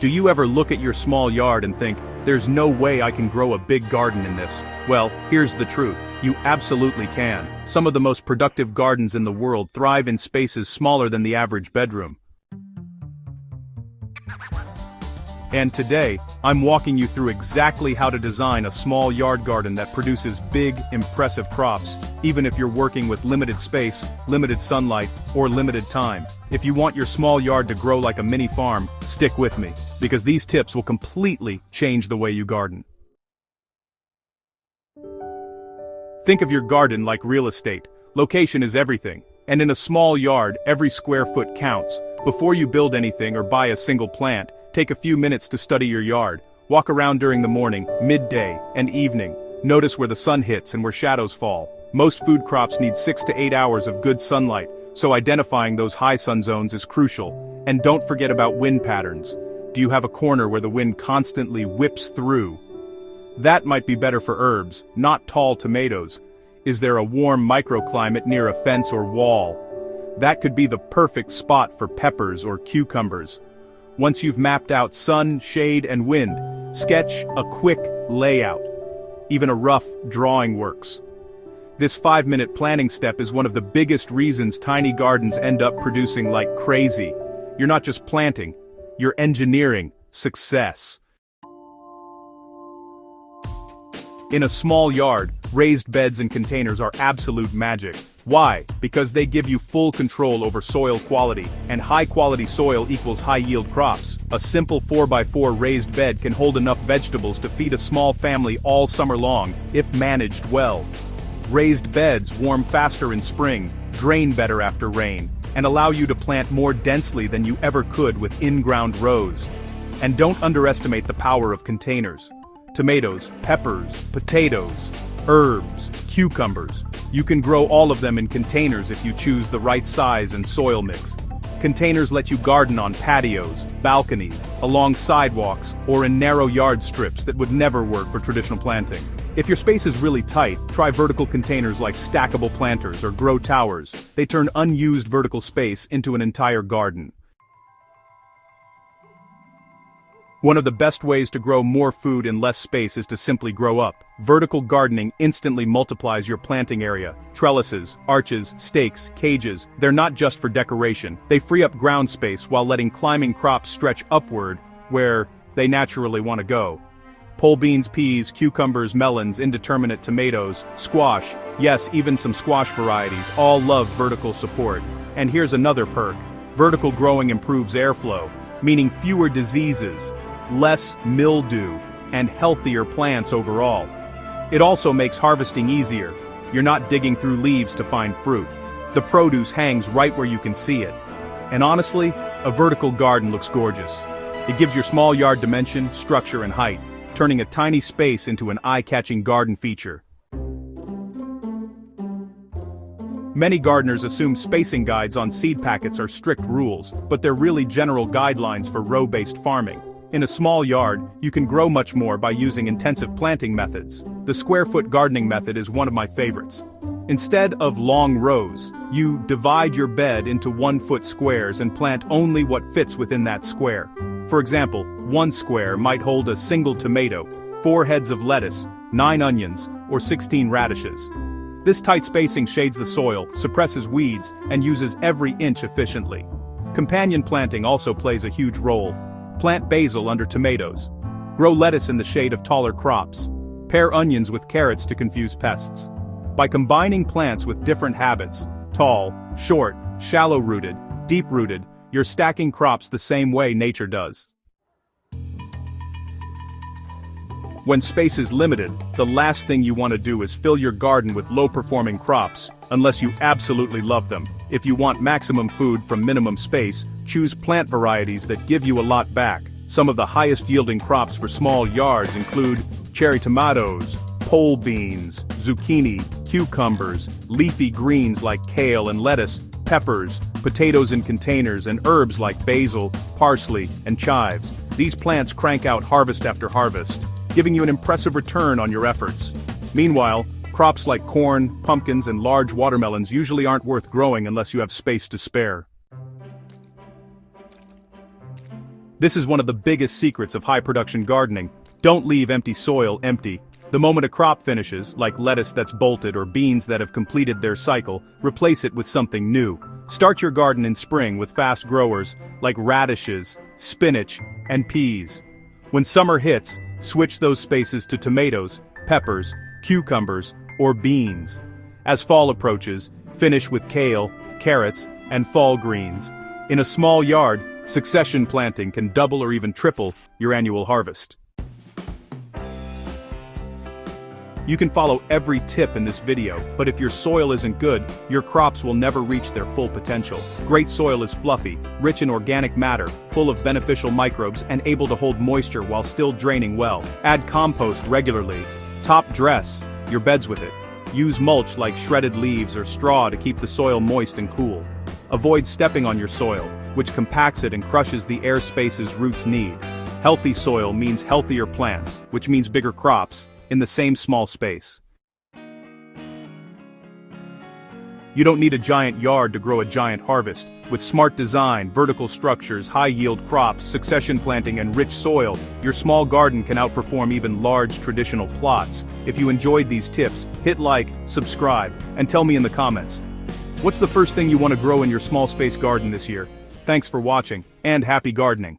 Do you ever look at your small yard and think, there's no way I can grow a big garden in this? Well, here's the truth. You absolutely can. Some of the most productive gardens in the world thrive in spaces smaller than the average bedroom. And today, I'm walking you through exactly how to design a small yard garden that produces big, impressive crops, even if you're working with limited space, limited sunlight, or limited time. If you want your small yard to grow like a mini farm, stick with me, because these tips will completely change the way you garden. Think of your garden like real estate. Location is everything, and in a small yard, every square foot counts. Before you build anything or buy a single plant, take a few minutes to study your yard. Walk around during the morning, midday, and evening. Notice where the sun hits and where shadows fall. Most food crops need 6 to 8 hours of good sunlight, so identifying those high sun zones is crucial. And don't forget about wind patterns. Do you have a corner where the wind constantly whips through? That might be better for herbs, not tall tomatoes. Is there a warm microclimate near a fence or wall? That could be the perfect spot for peppers or cucumbers. Once you've mapped out sun, shade, and wind, sketch a quick layout. Even a rough drawing works. This 5-minute planning step is one of the biggest reasons tiny gardens end up producing like crazy. You're not just planting, you're engineering success. In a small yard, raised beds and containers are absolute magic. Why? Because they give you full control over soil quality, and high-quality soil equals high-yield crops. A simple 4x4 raised bed can hold enough vegetables to feed a small family all summer long, if managed well. Raised beds warm faster in spring, drain better after rain, and allow you to plant more densely than you ever could with in-ground rows. And don't underestimate the power of containers. Tomatoes, peppers, potatoes, herbs, cucumbers. You can grow all of them in containers if you choose the right size and soil mix. Containers let you garden on patios, balconies, along sidewalks, or in narrow yard strips that would never work for traditional planting. If your space is really tight, try vertical containers like stackable planters or grow towers. They turn unused vertical space into an entire garden. One of the best ways to grow more food in less space is to simply grow up. Vertical gardening instantly multiplies your planting area. Trellises, arches, stakes, cages, they're not just for decoration. They free up ground space while letting climbing crops stretch upward where they naturally want to go. Pole beans, peas, cucumbers, melons, indeterminate tomatoes, squash, yes, even some squash varieties, all love vertical support. And here's another perk. Vertical growing improves airflow, meaning fewer diseases, less mildew, and healthier plants overall. It also makes harvesting easier. You're not digging through leaves to find fruit. The produce hangs right where you can see it. And honestly, a vertical garden looks gorgeous. It gives your small yard dimension, structure, and height, turning a tiny space into an eye-catching garden feature. Many gardeners assume spacing guides on seed packets are strict rules, but they're really general guidelines for row-based farming. In a small yard, you can grow much more by using intensive planting methods. The square-foot gardening method is one of my favorites. Instead of long rows, you divide your bed into 1-foot squares and plant only what fits within that square. For example, 1 square might hold a single tomato, 4 heads of lettuce, 9 onions, or 16 radishes. This tight spacing shades the soil, suppresses weeds, and uses every inch efficiently. Companion planting also plays a huge role. Plant basil under tomatoes. Grow lettuce in the shade of taller crops. Pair onions with carrots to confuse pests. By combining plants with different habits, tall, short, shallow-rooted, deep-rooted, you're stacking crops the same way nature does. When space is limited, the last thing you want to do is fill your garden with low-performing crops, unless you absolutely love them. If you want maximum food from minimum space, choose plant varieties that give you a lot back. Some of the highest-yielding crops for small yards include cherry tomatoes, pole beans, zucchini, cucumbers, leafy greens like kale and lettuce, peppers, potatoes in containers, and herbs like basil, parsley, and chives. These plants crank out harvest after harvest, giving you an impressive return on your efforts. Meanwhile, crops like corn, pumpkins, and large watermelons usually aren't worth growing unless you have space to spare. This is one of the biggest secrets of high-production gardening. Don't leave empty soil empty. The moment a crop finishes, like lettuce that's bolted or beans that have completed their cycle, replace it with something new. Start your garden in spring with fast growers, like radishes, spinach, and peas. When summer hits, switch those spaces to tomatoes, peppers, cucumbers, or beans. As fall approaches, finish with kale, carrots, and fall greens. In a small yard, succession planting can double or even triple your annual harvest. You can follow every tip in this video, but if your soil isn't good, your crops will never reach their full potential. Great soil is fluffy, rich in organic matter, full of beneficial microbes, and able to hold moisture while still draining well. Add compost regularly. Top dress your beds with it. Use mulch like shredded leaves or straw to keep the soil moist and cool. Avoid stepping on your soil, which compacts it and crushes the air spaces roots need. Healthy soil means healthier plants, which means bigger crops, in the same small space. You don't need a giant yard to grow a giant harvest. With smart design, vertical structures, high-yield crops, succession planting, and rich soil, your small garden can outperform even large traditional plots. If you enjoyed these tips, hit like, subscribe, and tell me in the comments. What's the first thing you want to grow in your small space garden this year? Thanks for watching, and happy gardening!